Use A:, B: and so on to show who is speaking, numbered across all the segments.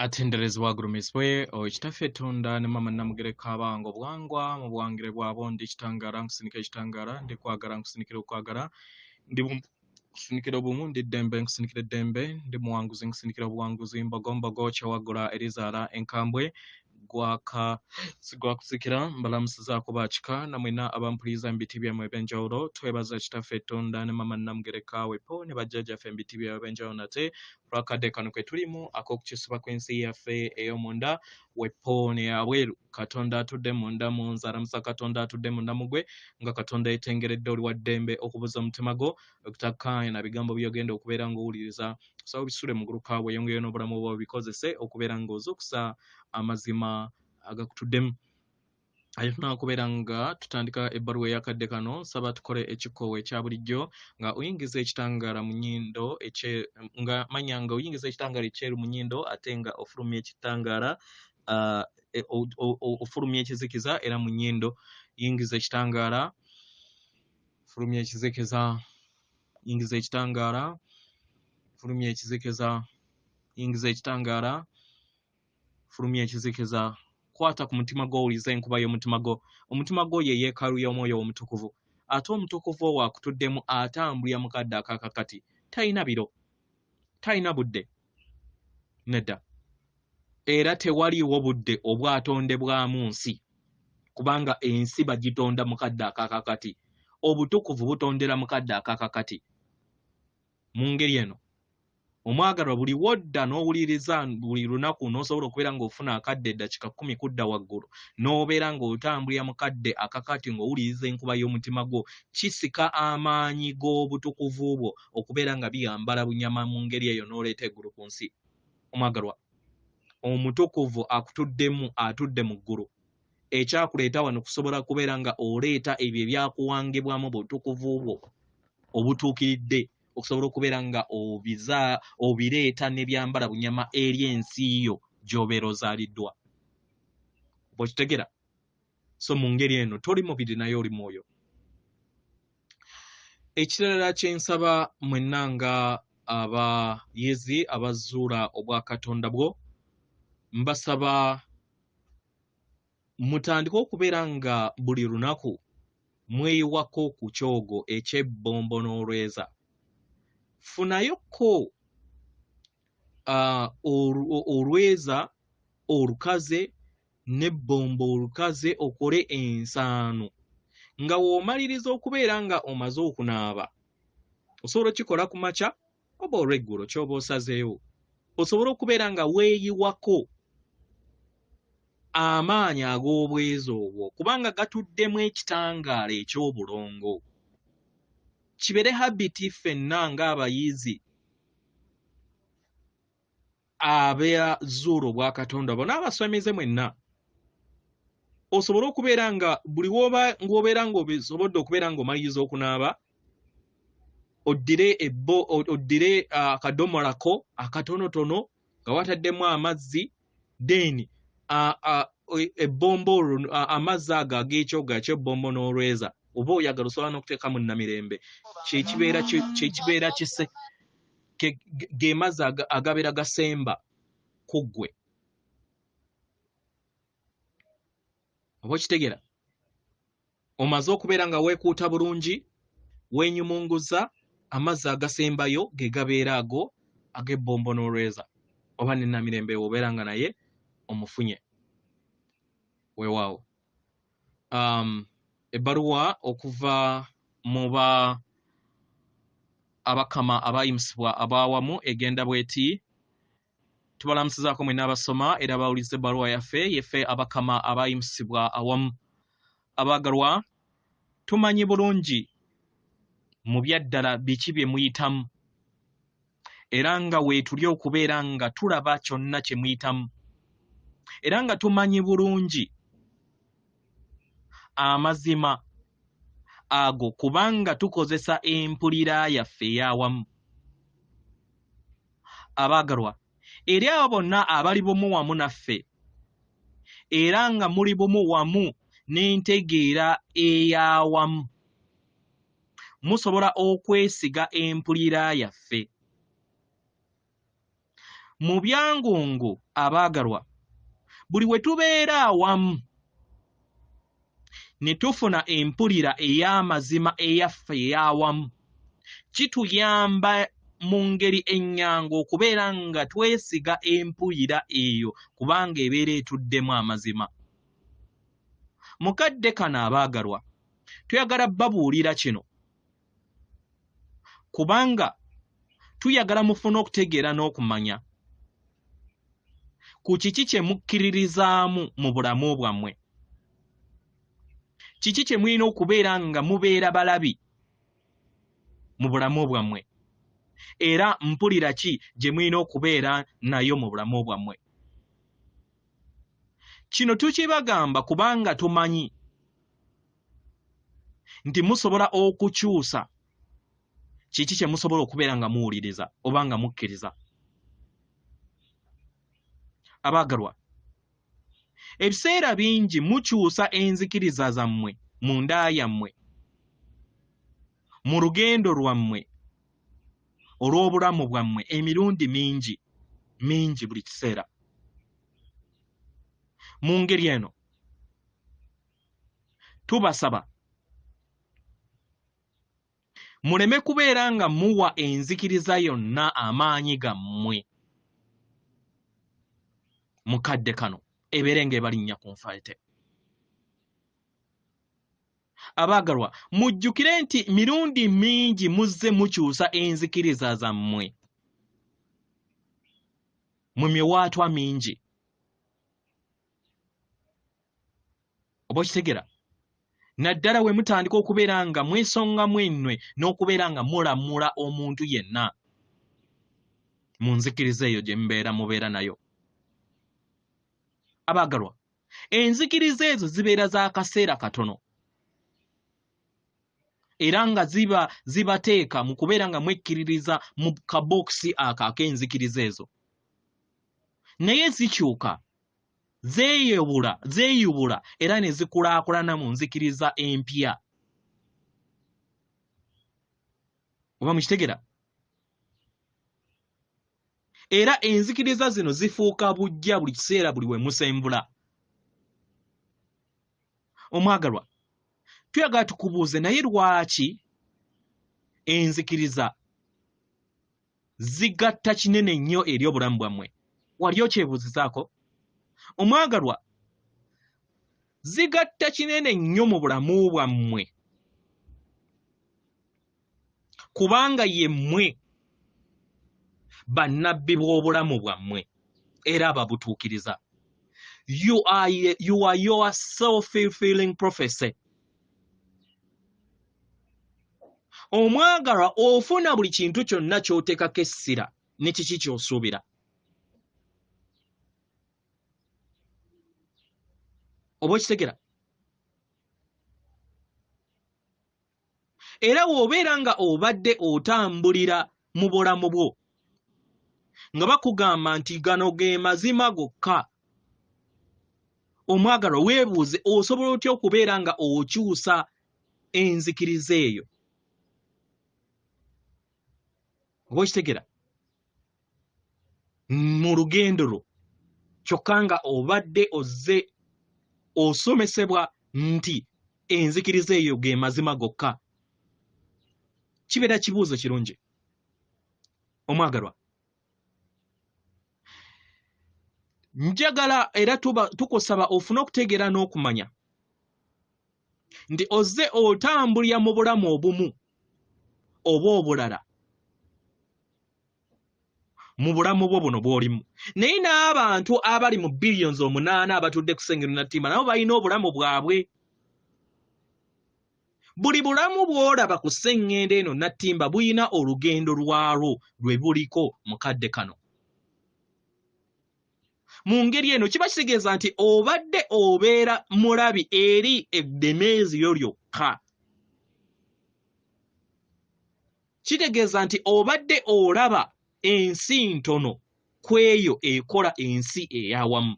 A: atenderezebwa agulumisibwe ekitaffe Katonda ne mama namugereka abange obuwangwa mu buwangire bwabo ndi kitangala nkusinika ekitangala ndi kwagala nkusinikira okwagala ndi nkusinikira obumu ndi ddembe nkusinikira eddembe ndi muwanguzi nkusinikira obuwanguzi mbogombogo kyewagula erizaala enkambwe gwakusikira mbalamusizaako bakika namwena abampuliriza mu biti byammwe ebyenjawulo twebaza kitaffe Katonda ne mama namugereka wepo ne bajjajjaffe mu biti byabwe ebyenjawulo nate olwakadde kano kwe tulimu ak'okukisuba kw'ensi yaffe ey'omunda wepo ne yabweru Katonda atudde munda mu nze alamusa Katonda atudde munda mugwe nga Katonda yetengeredde oli wa ddembe okubuza omutima gwo okutakkaanya na bigambo by'ogenda okubeera ng'owuliriza so bisule mu guluka weeyongeyo n'obulamu bwo bikozese okubeera ng'ozuukusa amazima agakutuddemu ayo tunakubeera nga tutandika ebbaluwa ey'akadde kano nsaba tukole ekikoowa ekya bulijjo nga oyingiza ekitangaala mu nnyindo nga manya nga oyingiza ekitangaala ekyeru mu nnyindo ate nga ofulumya ekitangaala ofulumya ekizikiza era mu nnyindo yingiza ekitangaala fulumya ekizikiza yingiza ekitangaala fulumya ekizikiza yingiza ekitangaala fulumya ekizikiza kwata ku mutima gwo owuliza enkuba y'omutima gwo omutima gwo ye yeekaalu y'omwoyo omutukuvu ate omutukuvu owo akutuddemu atambulira mu kadde akakakati talina biro talina budde nedda era tewaliiwo budde obwatondebwamu nsi kubanga ensi bagitonda mu kadde akakakati obutukuvu butondera mu kadde akakakati mu ngeri eno omwagalwa buli wodda n'owuliriza buli lunaku n'osobola okubeera ng'ofuna akadde eddakiika 10 kudda waggulu n'obeera ng'otambulira mu kadde akakati ng'owuliriza enkuba y'omutima gwo kisika amaanyi g'obutukuvu bwo okubeera nga biyambala bunyama mu ngeri eyo n'oleeta eggulu ku nsi omwagalwa omutukuvu akutuddemu atudde mu ggulu ekyakuleeta wano kusobola kubeera nga oleeta ebyo ebyakuwangibwamu obutukuvu bwo obutuukiridde okusobola okubeera nga obireeta ne byambala bunyama eri ensi yo gy'obeera ozaaliddwa bw'okitegera so mu ngeri eno toli mubiri naye oli mwoyo ekirala kye nsaba mwenna nga abayizi abazuula obwa Katonda bwo mbasaba mutandike okubeera nga buli lunaku mweyiwako ku kyogo eky'ebbombo n'olweza funayokko olweza olukaze n'ebbombo olukaze okole ensaano nga w'omaliriza okubeera nga omaze okunaaba osobola okikola ku makya oba olw'eggulo ky'oba osazeewo osobola okubeera nga weeyiwako amaanyi ag'obwezi obwo kubanga gatuddemu ekitangaala eky'obulongo kibeere habiti ffenna ng'abayizi abazuula obwa Katonda bo n'abasomeze mwenna osobole okubeera nga buli ng'obeera ng'osobodde okubeera ng'omaliriza okunaaba oddire akadomolako akatonotono nga wataddemu amazzi then ebbombo amazzi ago ag'ekyogo eky'ebbombo n'olweza oba oyagala osobola n'okuteekamu namirembe kyekibeera kise ge mazzi agabeera gasemba ku ggwe oba okitegera omaze okubeera nga weekuuta bulungi weenyumunguza amazzi agasembayo ge gabeera ago ag'ebbombo n'olweza oba ne namirembe obeera nga naye omufunye weewaawo ebbaluwa okuva mu Abakama Abayimusibwa Abawamu egenda bw'eti tubalamusizaako mwenna abasoma era bawuliza ebbaluwa yaffe Abakama Abayimusibwa awamu abaagalwa tumanyi bulungi mu byaddala biki bye muyitamu era nga weetuli okubeera nga tulaba kyonna kye muyitamu era nga tumanyi bulungi amazima ago kubanga tukozesa empulira yaffe ey'awamu abaagalwa eri abo bonna abali bumu wamu naffe era nga muli bumu wamu n'entegeera ey'awamu musobola okwesiga empulira yaffe mu byangongo abaagalwa buli we tubeera awamu ne tufuna empulira ey'amazima eyaffe ey'awamu kituyamba mu ngeri ennyangu okubeera nga twesiga empulira eyo kubanga ebeera etuddemu amazima. Mukadde kano abaagalwa tuyagala babuulira kino kubanga tuyagala mufune okutegeera n'okumanya ku kiki kye mukkiririzaamu mu bulamu bwammwe, kiki kye mulina okubeera nga mubeera balabi mu bulamu bwammwe, era mpulira ki gye mulina okubeera nayo mu bulamu bwammwe. Kino tukibagamba kubanga tumanyi nti musobola okukyusa kiki kye musobola okubeera nga muwuliriza oba nga mukkiriza. Abaagalwa, ebiseera bingi mukyusa enzikiriza zammwe mu nda yammwe mu lugendo lwammwe olw'obulamu bwammwe emirundi mingi buli kiseera. Mu ngeri eno tubasaba muleme kubeera nga muwa enzikiriza yonna amaanyi gammwe. Mukadde kano ebeere ng'ebalinnya ku nfayite. Abaagalwa, mujjukire nti mirundi mingi muzze mukyusa enzikiriza zammwe mu miwaatwa mingi. Oba okitegeera? Naddala we mutandika okubeera nga mwesongamu ennwe n'okubeera nga mulamula omuntu yenna mu nzikiriza eyo gye mubeera nayo. Abaagalwa, enzikiriza ezo zibeera za kaseera katono era nga zibateeka mu kubeera nga mwekkiririza mu kabokisi ako ak'enzikiriza ezo, naye zikyuka zeeyubula era ne zikulaakulana mu nzikiriza empya. Oba mukitegeera? Era enzikiriza zino zifuuka bujja buli kiseera buli we musembula. Omwagalwa, tuyagala tukubuuze naye lwaki enzikiriza zigatta kinene nnyo eri obulamu bwammwe? Wali okyebuuzizaako? Omwagalwa, zigatta kinene nnyo mu bulamu bwammwe kubanga yemmwe bannabbi bw'obulamu bwammwe era ababutuukiriza. You are your self-fulfilling prophecy. Omwagalwa, ofuna buli kintu kyonna ky'oteekako essira ne kiki ky'osuubira. Oba okitegeera? Era w'obeera nga obadde otambulira mu bulamu bwo nga bakugamba nti gano ge mazima gokka, omwagalwa, weebuuze osobola otya okubeera nga okyusa enzikiriza eyo? Oba okitegeera? Mu lugendo lwo kyokka nga obadde ozze osomesebwa nti enzikiriza eyo ge mazima gokka. Kibeera kibuuzo kirungi. Omwagalwa, njagala era tukusaba ofune okutegeera n'okumanya nti ozze otambulira mu bulamu obumu oba obulala mu bulamu bwo buno bw'olimu, naye n'abantu abali mu billions 8 abatudde ku ssengero nattimba nabo balina obulamu bwabwe. Buli bulamu bw'olaba ku sseŋŋendo eno nattimba buyina olugendo lwalwo lwe buliko. Mukadde kano mu ngeri eno kiba kitegeeza nti obadde obeera mulabi eri eddemeezi yo lyokka. Kitegeeza nti obadde olaba ensi ntono ku eyo ekola ensi ey'awamu.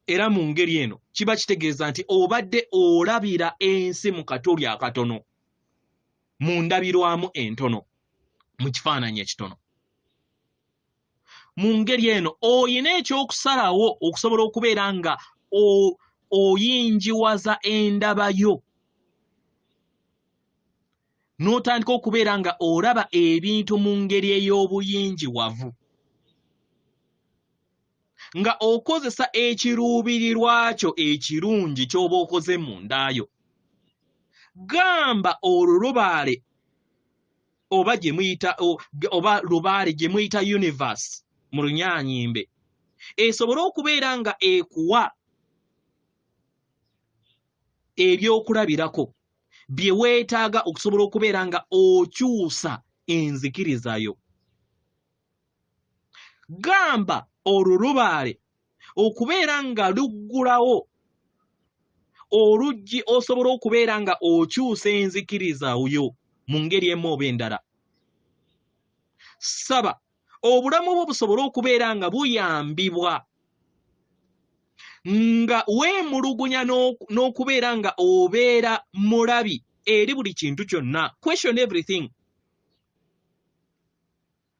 A: Era mu ngeri eno kiba kitegeeza nti obadde olabira ensi mu katuli akatono, mu ndabirwamu entono, mu kifaananyi ekitono. mu ngeri eno oyina ekyokusalawo okusobola okubeera nga oyinjiwaza endaba yo n'otandika okubeera nga olaba ebintu mu ngeri ey'obuyinjiwavu nga okozesa ekiruubirirwa kyo ekirungi ky'oba okoze mu ndaayo. Gamba olulubaale oba gye muyita oba lubaale gye muyita universe mu Lunyaanyimbe esobole okubeera nga ekuwa ebyokulabirako bye weetaaga okusobola okubeera nga okyusa enzikiriza yo. Gamba olulubaale okubeera nga luggulawo oluggi osobola okubeera nga okyusa enzikiriza yo mu ngeri emu oba endala. Saba obulamu bwo busobole okubeera nga buyambibwa nga weemulugunya n'okubeera nga obeera mulabi eri buli kintu kyonna. Question everything.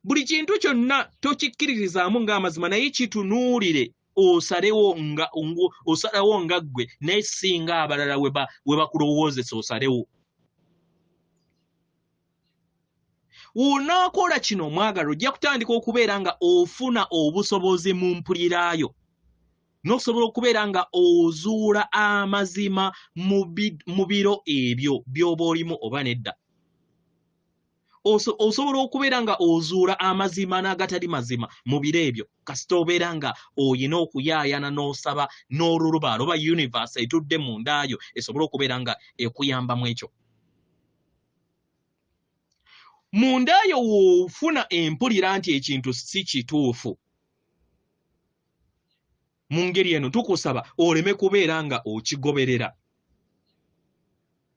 A: Buli kintu kyonna tokikkiririzaamu ng'amazima naye kitunuulire osalewo nga ggwe naye singa abalala we bakulowoozesa osalewo. Wonaakola kino omwagalwa ojja kutandika okubeera nga ofuna obusobozi mu mpuliraayo n'okusobola okubeera nga ozuula amazima mu biro ebyo by'oba olimu oba nedda. Osobola okubeera nga ozuula amazima n'agatali mazima mu biro ebyo kasita obeera nga oyina okuyaayana n'osaba n'olulubaale oba universe etudde mu ndaayo esobole okubeera nga ekuyambamu ekyo. Mu ndaayo woofuna empulira nti ekintu si kituufu, mu ngeri eno tukusaba oleme kubeera nga okigoberera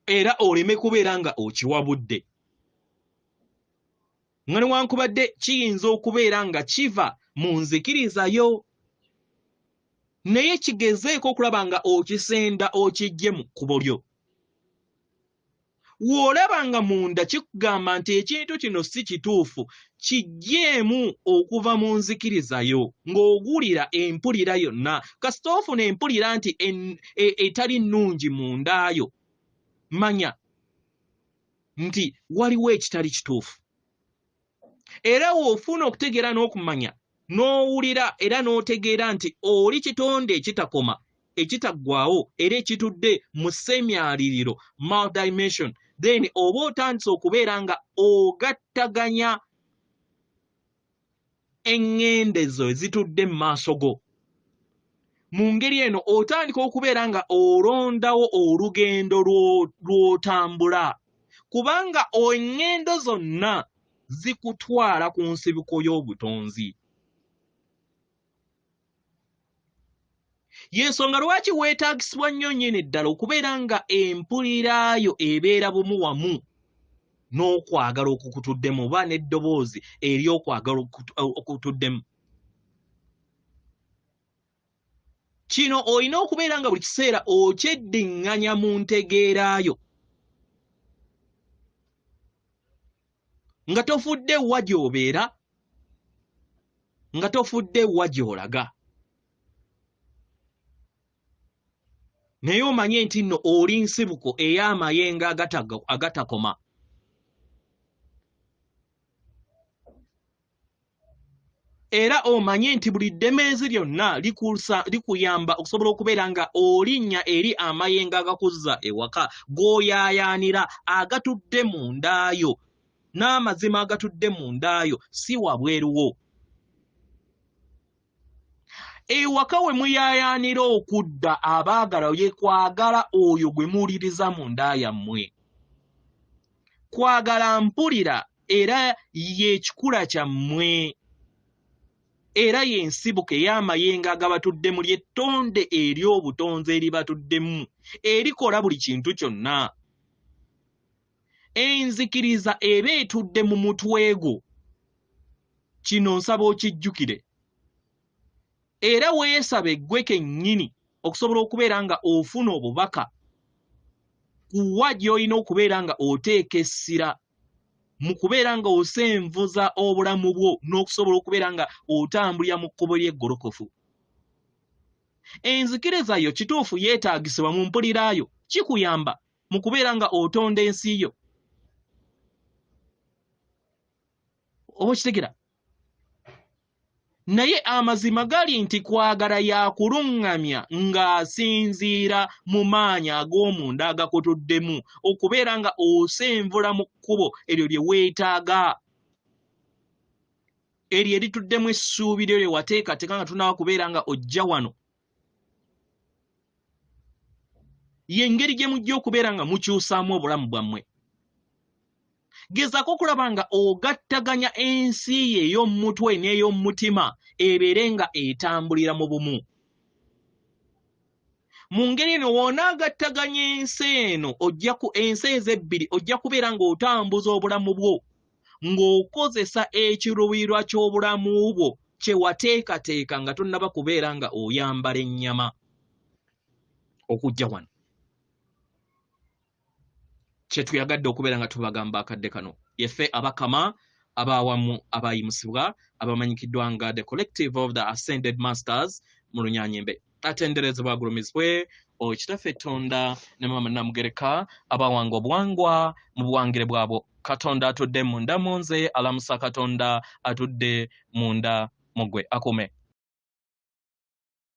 A: era oleme kubeera nga okiwabudde. Nga newankubadde kiyinza okubeera nga kiva mu nzikiriza yo naye kigezeeko okulaba nga okisenda okiggye mu kkubo lyo. W'olaba nga munda kikugamba nti ekintu kino si kituufu kiggyeemu okuva mu nzikiriza yo ng'ogulira empulira yonna. Kasita ofuna empulira nti etali nnungi mu ndaayo manya nti waliwo ekitali kituufu. Era w'ofuna okutegeera n'okumanya n'owulira era n'otegeera nti oli kitonde ekitakoma ekitaggwaawo era ekitudde mu semyaliriro multidimension, then oba otandise okubeera nga ogattaganya eŋŋendezo ezitudde mu maaso go. Mu ngeri eno otandika okubeera nga olondawo olugendo lw'otambula kubanga eŋŋendo zonna zikutwala ku nsibuko y'obutonzi. Y'ensonga lwaki weetaagisibwa nnyo nnyini ddala okubeera nga empuliraayo ebeera bumu wamu n'okwagala okukutuddemu oba n'eddoboozi ery'okwagala okutuddemu. Kino olina okubeera nga buli kiseera okyeddiŋŋanya mu ntegeeraayo nga tofudde wa gy'obeera, nga tofudde wa gy'olaga. Naye omanye nti nno oli nsibuko ey'amayengo agatakoma. Era omanye nti buli ddemeezi lyonna likuyamba okusobola okubeera nga olinnya eri amayengo agakuzza ewaka g'oyaayaanira agatudde mu ndaayo. N'amazima agatudde mu ndaayo si wabweruwo. Ewaka we muyaayaanira okudda abaagala ye kwagala oyo gwe muwuliriza mu nda yammwe. Kwagala mpulira era y'ekikula kyammwe. Era y'ensibuko ey'amayengo agabatuddemu ly'ettonde ery'obutonzi eribatuddemu erikola buli kintu kyonna. Enzikiriza eba etudde mu mutwe gwo. Kino nsaba okijjukire. Era weesabe ggwe kennyini okusobola okubeera nga ofuna obubaka kuwa gy'olina okubeera nga oteeka essira mu kubeera nga osenvuza obulamu bwo n'okusobola okubeera nga otambulira mu kkubo ly'eggolokofu. Enzikiriza yo kituufu yeetaagisibwa mu mpuliraayo, kikuyamba mu kubeera nga otonda ensi yo. Oba okitegera? Naye amazima gali nti kwagala yakuluŋŋamya ng'asinziira mu maanyi ag'omunda agakutuddemu okubeera nga osenvula mu kkubo eryo lye weetaaga, eryo erituddemu essuubi lyo lye wateekateeka nga tunaaba kubeera nga ojja wano. Y'engeri gye mujja okubeera nga mukyusaamu obulamu bwammwe. Gezaako okulaba nga ogattaganya ensi ye ey'omutwe n'ey'omutima ebeere nga etambulira mu bumu. Mu ngeri eno w'onaagattaganya ensi eno ensi ezebbiri ojja kubeera ng'otambuza obulamu bwo ng'okozesa ekiruubirirwa ky'obulamu bwo kye wateekateeka nga tonnaba kubeera nga oyambala ennyama okujja wano. Kye tuyagadde okubeera nga tubagamba akadde kano. Yeffe Abakama, Abawamu, Abayimusibwa, abamanyikiddwa nga the collective of the ascended masters mu Lunyanyembe. Atenderezebwa agulumizibwe Kitaffe Tonda ne Mama Namugereka, abawanga obuwangwa mu buwangire bwabwo. Katonda atudde munda mu nze, alamusa Katonda atudde munda mu ggwe. Akume.